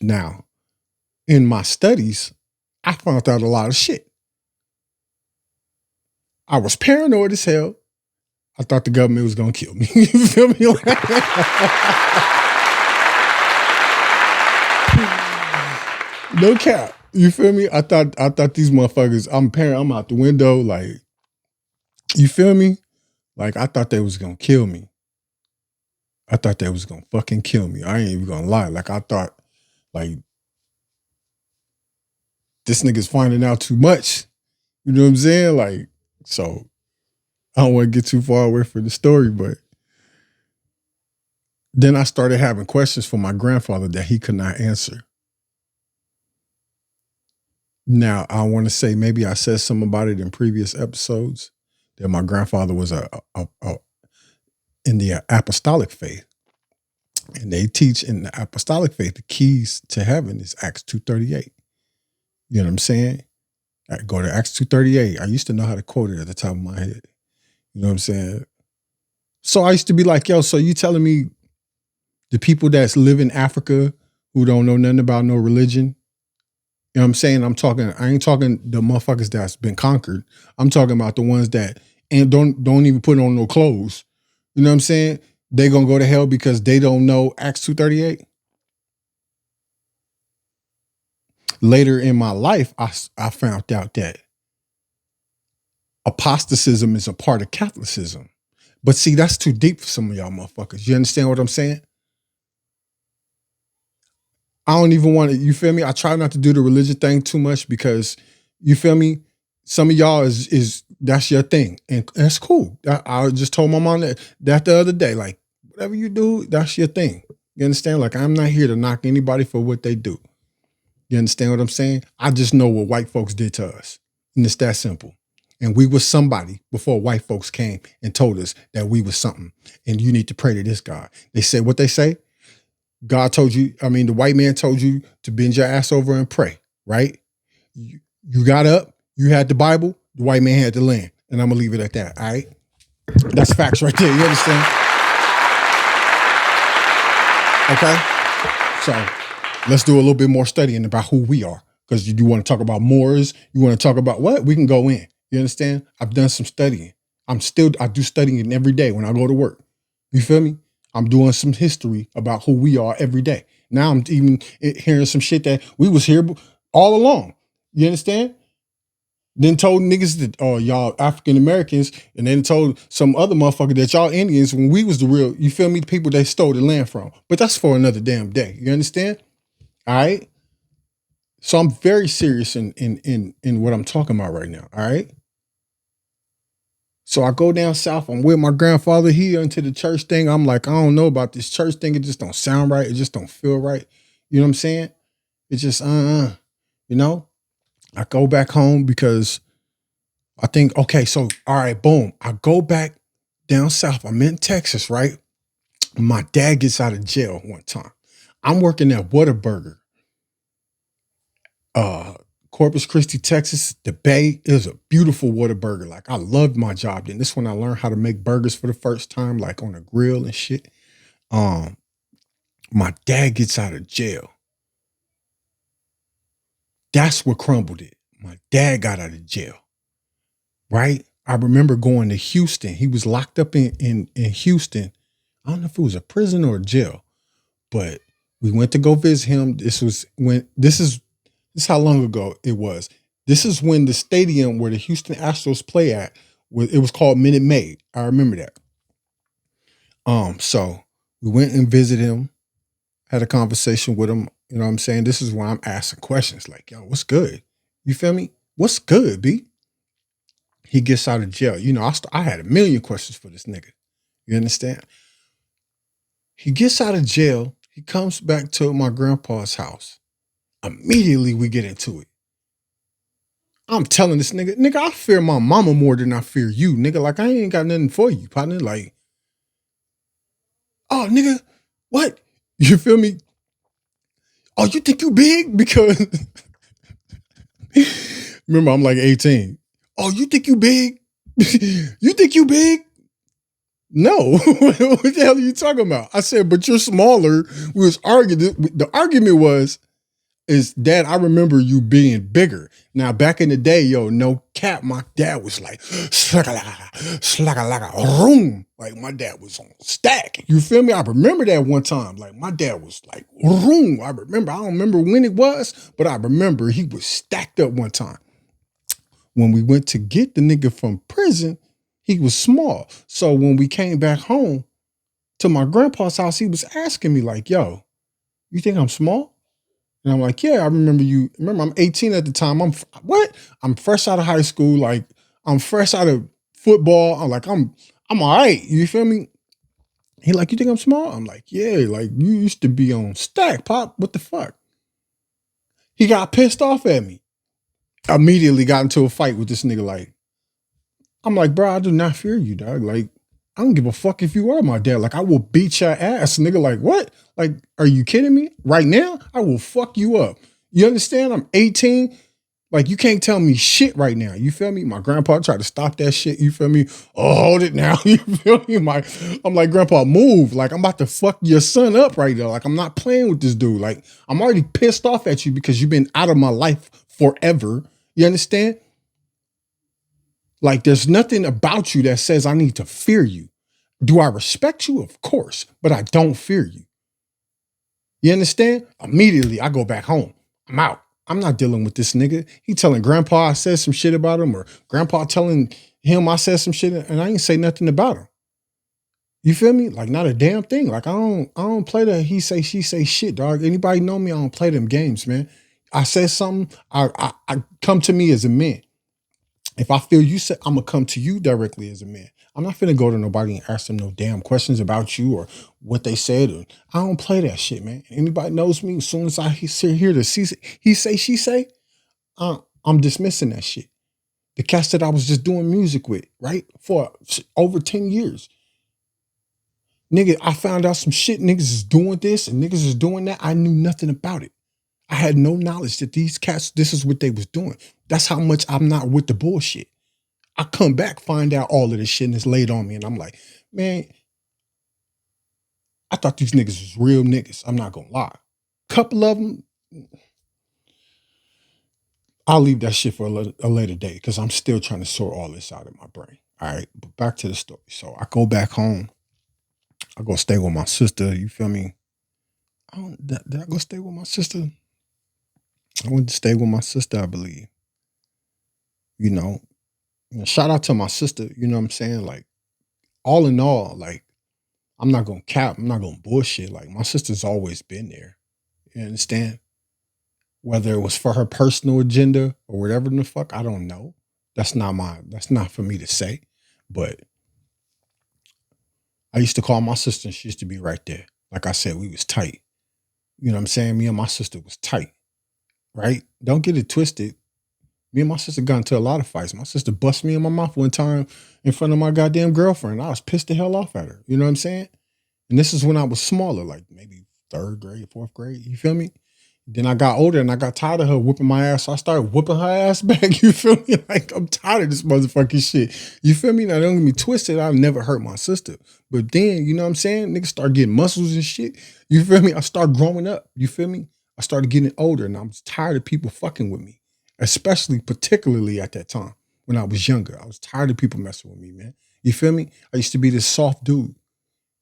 Now, in my studies, I found out a lot of shit. I was paranoid as hell. I thought the government was gonna kill me. You feel me? No cap. You feel me? I thought these motherfuckers, I'm out the window, like, You feel me? Like, I thought they was gonna kill me. I thought they was gonna fucking kill me. I ain't even gonna lie. Like, I thought, like, this nigga's finding out too much. You know what I'm saying? Like, so I don't want to get too far away from the story, but then I started having questions for my grandfather that he could not answer. Now, I want to say maybe I said something about it in previous episodes that my grandfather was in the apostolic faith. And they teach in the apostolic faith, the keys to heaven is Acts 2:38. You know what I'm saying? I go to Acts 2:38. I used to know how to quote it at the top of my head. You know what I'm saying? So I used to be like, yo, so you telling me the people that live in Africa who don't know nothing about no religion, you know what I'm saying? I ain't talking the motherfuckers that's been conquered. I'm talking about the ones that and don't even put on no clothes. You know what I'm saying? They gonna go to hell because they don't know Acts 2:38. Later in my life, I found out that apostaticism is a part of Catholicism. But see, that's too deep for some of y'all motherfuckers. You understand what I'm saying? I don't even want to, you feel me? I try not to do the religion thing too much because, you feel me? Some of y'all is that's your thing. And that's cool. I just told my mom that the other day. Like, whatever you do, that's your thing. You understand? Like, I'm not here to knock anybody for what they do. You understand what I'm saying? I just know what white folks did to us. And it's that simple. And we was somebody before white folks came and told us that we was something. And you need to pray to this God. They said what they say. God told you, the white man told you to bend your ass over and pray, right? You got up, you had the Bible, the white man had the land. And I'm going to leave it at that, all right? That's facts right there. You understand? Okay? So let's do a little bit more studying about who we are. Because you want to talk about Moors, you want to talk about what? We can go in. You understand? I've done some studying. I do studying every day when I go to work. You feel me? I'm doing some history about who we are every day. Now I'm even hearing some shit that we was here all along. You understand? Then told niggas that, oh, y'all African Americans, and then told some other motherfucker that y'all Indians when we was the real, you feel me, the people they stole the land from. But that's for another damn day. You understand? All right? So I'm very serious in what I'm talking about right now. All right. So I go down south. I'm with my grandfather. He into the church thing. I'm like, I don't know about this church thing. It just don't sound right. It just don't feel right. You know what I'm saying? It's just you know. I go back home because I think, okay, so all right, boom. I go back down south. I'm in Texas, right? My dad gets out of jail one time. I'm working at Whataburger. Corpus Christi, Texas, the Bay is a beautiful Whataburger. Like, I loved my job. Then this when I learned how to make burgers for the first time, like on a grill and shit. My dad gets out of jail. That's what crumbled it. My dad got out of jail. Right? I remember going to Houston. He was locked up in Houston. I don't know if it was a prison or a jail, but we went to go visit him. This is how long ago it was. This is when the stadium where the Houston Astros play at, it was called Minute Maid. I remember that. So we went and visited him, had a conversation with him. You know what I'm saying? This is why I'm asking questions like, yo, what's good? You feel me? What's good, B? He gets out of jail. You know, I had a million questions for this nigga. You understand? He gets out of jail. He comes back to my grandpa's house. Immediately we get into it. I'm telling this nigga, I fear my mama more than I fear you, nigga. Like, I ain't got nothing for you, partner. Like, oh, nigga, what? You feel me? Oh, you think you big? Because remember, I'm like 18. Oh, you think you big? You think you big? No. What the hell are you talking about? I said, but you're smaller. We was arguing. The argument was, Dad, I remember you being bigger. Now, back in the day, yo, no cap, my dad was like, slaka, room. Like, my dad was on stack. You feel me? I remember that one time. Like, my dad was like, room. I don't remember when it was, but I remember he was stacked up one time. When we went to get the nigga from prison, he was small. So when we came back home to my grandpa's house, he was asking me like, yo, you think I'm small? And I'm like, yeah, I remember you. Remember, I'm 18 at the time. What? I'm fresh out of high school. Like, I'm fresh out of football. I'm all right. You feel me? He like, you think I'm small? I'm like, yeah, like you used to be on stack, Pop. What the fuck? He got pissed off at me. Immediately got into a fight with this nigga. Like, I'm like, bro, I do not fear you, dog. Like, I don't give a fuck if you are my dad. Like, I will beat your ass, nigga. Like, what? Like, are you kidding me? Right now, I will fuck you up. You understand? I'm 18. Like, you can't tell me shit right now. You feel me? My grandpa tried to stop that shit. You feel me? Oh, hold it now. You feel me? I'm like, grandpa, move. Like, I'm about to fuck your son up right now. Like, I'm not playing with this dude. Like, I'm already pissed off at you because you've been out of my life forever. You understand? Like, there's nothing about you that says I need to fear you. Do I respect you? Of course, but I don't fear you. You understand? Immediately, I go back home. I'm out. I'm not dealing with this nigga. He telling grandpa I said some shit about him, or grandpa telling him I said some shit, and I ain't say nothing about him. You feel me? Like, not a damn thing. Like, I don't play that he say, she say shit, dog. Anybody know me? I don't play them games, man. I said something, I come to me as a man. If I feel you said, I'm gonna come to you directly as a man. I'm not finna go to nobody and ask them no damn questions about you or what they said. Or, I don't play that shit, man. Anybody knows me, as soon as I hear the he say, she say, I'm dismissing that shit. The cats that I was just doing music with, right? For over 10 years. Nigga, I found out some shit. Niggas is doing this and niggas is doing that. I knew nothing about it. I had no knowledge that these cats, this is what they was doing. That's how much I'm not with the bullshit. I come back, find out all of this shit and it's laid on me. And I'm like, man, I thought these niggas was real niggas. I'm not gonna lie. Couple of them, I'll leave that shit for a later day because I'm still trying to sort all this out in my brain. All right, but back to the story. So I go back home. I go stay with my sister. You feel me? Did I go stay with my sister? I went to stay with my sister, I believe. You know, shout out to my sister. You know what I'm saying? Like, all in all, like, I'm not gonna cap. I'm not gonna bullshit. Like, my sister's always been there. You understand? Whether it was for her personal agenda or whatever the fuck, I don't know. That's not for me to say. But I used to call my sister and she used to be right there. Like I said, we was tight. You know what I'm saying? Me and my sister was tight, right? Don't get it twisted. Me and my sister got into a lot of fights. My sister bust me in my mouth one time in front of my goddamn girlfriend. I was pissed the hell off at her. You know what I'm saying? And this is when I was smaller, like maybe third grade, fourth grade. You feel me? Then I got older and I got tired of her whipping my ass. So I started whooping her ass back. You feel me? Like, I'm tired of this motherfucking shit. You feel me? Now, don't get me twisted. I never hurt my sister. But then, you know what I'm saying? Niggas start getting muscles and shit. You feel me? I started growing up. You feel me? I started getting older and I was tired of people fucking with me, especially, particularly at that time when I was younger. I was tired of people messing with me, man. You feel me? I used to be this soft dude.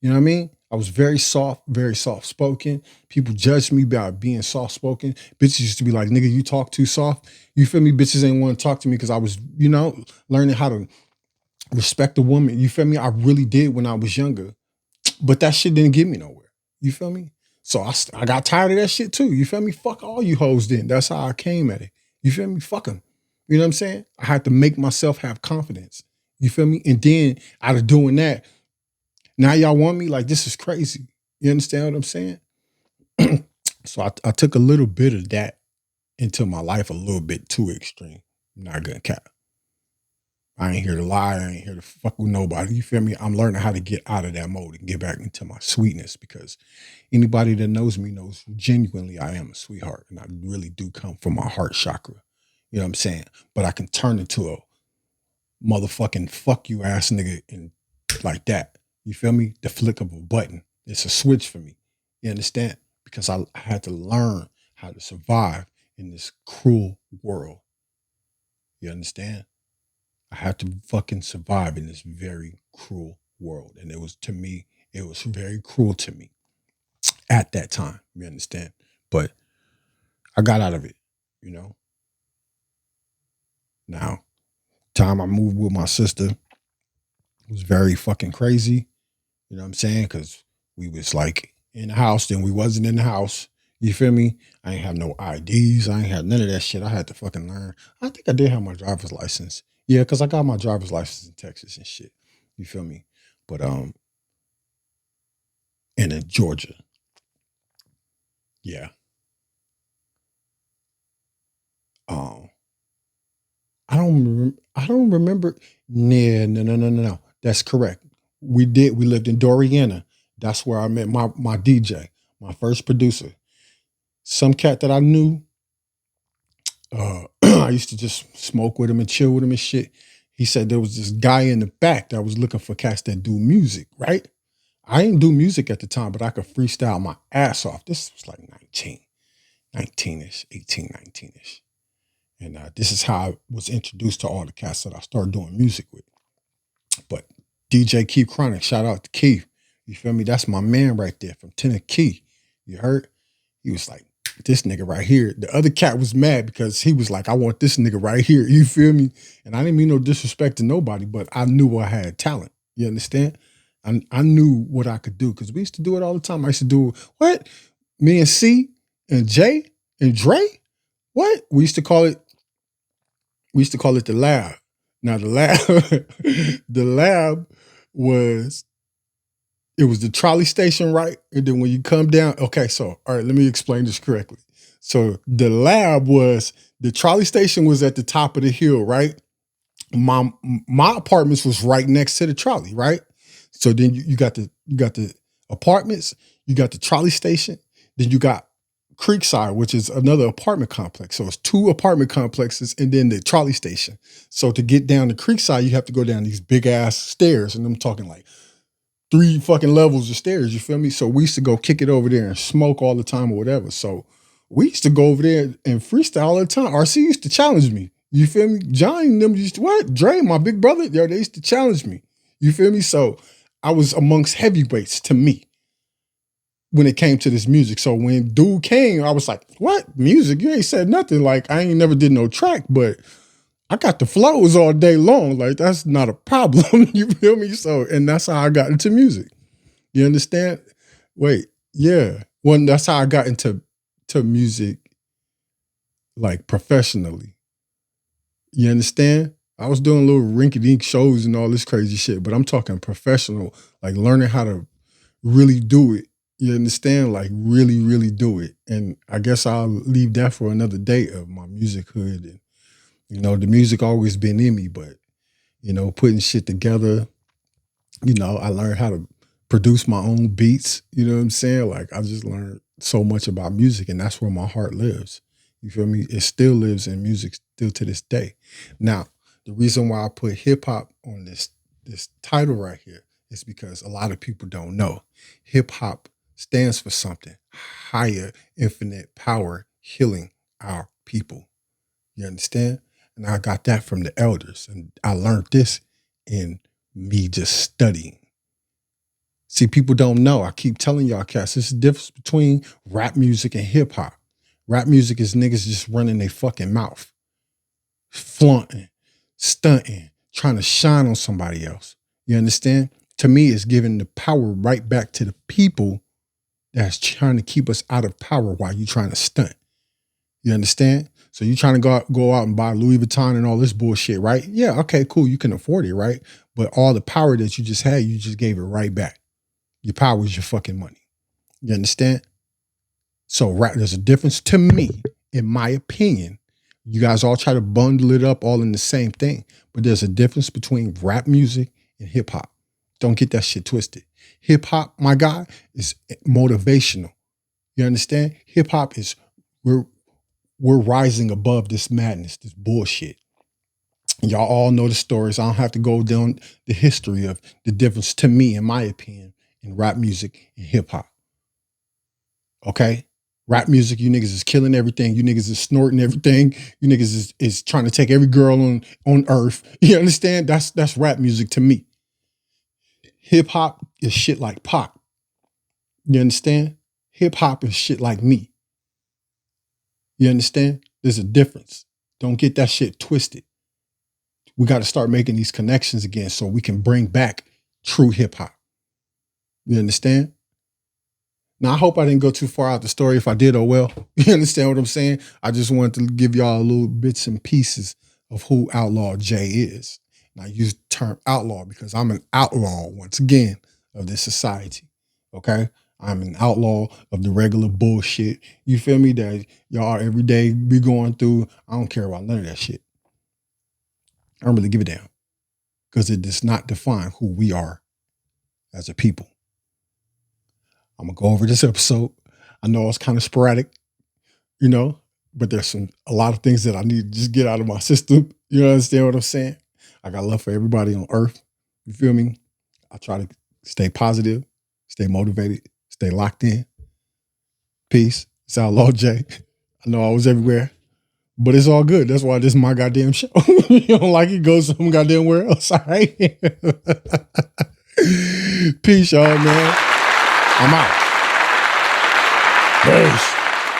You know what I mean? I was very soft spoken. People judged me by being soft spoken. Bitches used to be like, nigga, you talk too soft. You feel me? Bitches ain't want to talk to me because I was, learning how to respect a woman. You feel me? I really did when I was younger. But that shit didn't get me nowhere. You feel me? So I got tired of that shit too. You feel me? Fuck all you hoes then. That's how I came at it. You feel me? Fuck them. You know what I'm saying? I had to make myself have confidence. You feel me? And then out of doing that, now y'all want me? Like, this is crazy. You understand what I'm saying? So I took a little bit of that into my life a little bit too extreme. I'm not gonna cap. I ain't here to lie. I ain't here to fuck with nobody. You feel me? I'm learning how to get out of that mode and get back into my sweetness because anybody that knows me knows genuinely I am a sweetheart and I really do come from my heart chakra. You know what I'm saying? But I can turn into a motherfucking fuck you ass nigga and like that. You feel me? The flick of a button. It's a switch for me. You understand? Because I had to learn how to survive in this cruel world. You understand? I had to fucking survive in this very cruel world. And it was, to me, it was very cruel to me at that time. You understand? But I got out of it, you know? Now, time I moved with my sister, was very fucking crazy. You know what I'm saying? Because we was like in the house, then we wasn't in the house. You feel me? I ain't have no IDs. I ain't have none of that shit. I had to fucking learn. I think I did have my driver's license. Yeah, because I got my driver's license in Texas and shit. You feel me? But and in Georgia. Yeah. Um, I don't remember. Nah, no. That's correct. We did. We lived in Doriana. That's where I met my DJ, my first producer. Some cat that I knew. I used to just smoke with him and chill with him and shit. He said there was this guy in the back that was looking for cats that do music, right? I didn't do music at the time, but I could freestyle my ass off. This was like 19-ish, 18, 19-ish. And this is how I was introduced to all the cats that I started doing music with. But DJ Keith Chronic, shout out to Keith. You feel me? That's my man right there from Tennessee. You heard? He was like, this nigga right here. The other cat was mad because he was like, I want this nigga right here. You feel me? And I didn't mean no disrespect to nobody, but I knew I had talent. You understand? I knew what I could do because we used to do it all the time. I used to do what? Me and C and Jay and Dre? What? We used to call it the lab. Now the lab, the lab was it was the trolley station, right? And then when you come down, okay, so all right, let me explain this correctly. So the lab was the trolley station was at the top of the hill, right? My apartments was right next to the trolley, right? So then you got the apartments, you got the trolley station, then you got Creekside, which is another apartment complex. So it's two apartment complexes and then the trolley station. So to get down to Creekside, you have to go down these big ass stairs, and I'm talking like 3 fucking levels of stairs. You feel me? So we used to go kick it over there and smoke all the time or whatever. So we used to go over there and freestyle all the time. RC used to challenge me. You feel me? John and them used to what? Dre, my big brother, yo, they used to challenge me. You feel me? So I was amongst heavyweights to me when it came to this music. So when dude came, I was like, what? Music? You ain't said nothing. Like, I ain't never did no track, but I got the flows all day long. Like, that's not a problem. You feel me? So, and that's how I got into music. You understand? Wait, yeah. Well, that's how I got into music, like professionally. You understand? I was doing little rinky-dink shows and all this crazy shit, but I'm talking professional, like learning how to really do it. You understand? Like really, really do it. And I guess I'll leave that for another day of my music hood. And the music always been in me, but putting shit together. I learned how to produce my own beats. You know what I'm saying? Like I just learned so much about music, and that's where my heart lives. You feel me? It still lives in music still to this day. Now, the reason why I put hip hop on this title right here is because a lot of people don't know. Hip hop stands for something higher, infinite power, healing our people. You understand? And I got that from the elders, and I learned this in me just studying. See, people don't know. I keep telling y'all cats, there's a difference between rap music and hip hop. Rap music is niggas just running their fucking mouth, flaunting, stunting, trying to shine on somebody else. You understand? To me, it's giving the power right back to the people that's trying to keep us out of power while you trying to stunt. You understand? So you trying to go out and buy Louis Vuitton and all this bullshit, right? Yeah, okay, cool. You can afford it, right? But all the power that you just had, you just gave it right back. Your power is your fucking money. You understand? So there's a difference to me, in my opinion. You guys all try to bundle it up all in the same thing, but there's a difference between rap music and hip hop. Don't get that shit twisted. Hip hop, my guy, is motivational. You understand? Hip hop is we're rising above this madness, this bullshit. And y'all all know the stories. I don't have to go down the history of the difference to me, in my opinion, in rap music and hip hop. Okay? Rap music, you niggas is killing everything. You niggas is snorting everything. You niggas is trying to take every girl on earth. You understand? That's rap music to me. Hip hop is shit like pop. You understand? Hip hop is shit like me. You understand? There's a difference. Don't get that shit twisted. We got to start making these connections again so we can bring back true hip hop. You understand? Now, I hope I didn't go too far out the story. If I did, oh well. You understand what I'm saying? I just wanted to give y'all a little bits and pieces of who Outlaw J is. And I use the term outlaw because I'm an outlaw, once again, of this society. Okay? I'm an outlaw of the regular bullshit. You feel me? That y'all every day be going through. I don't care about none of that shit. I don't really give a damn. Because it does not define who we are as a people. I'm gonna go over this episode. I know it's kind of sporadic, you know, but there's a lot of things that I need to just get out of my system. You understand what I'm saying? I got love for everybody on earth. You feel me? I try to stay positive, stay motivated, stay locked in. Peace. It's Outlaw J. I know I was everywhere, but it's all good. That's why this is my goddamn show. You don't like it, go some goddamn where else. All right. Peace, y'all, man. I'm out. Peace.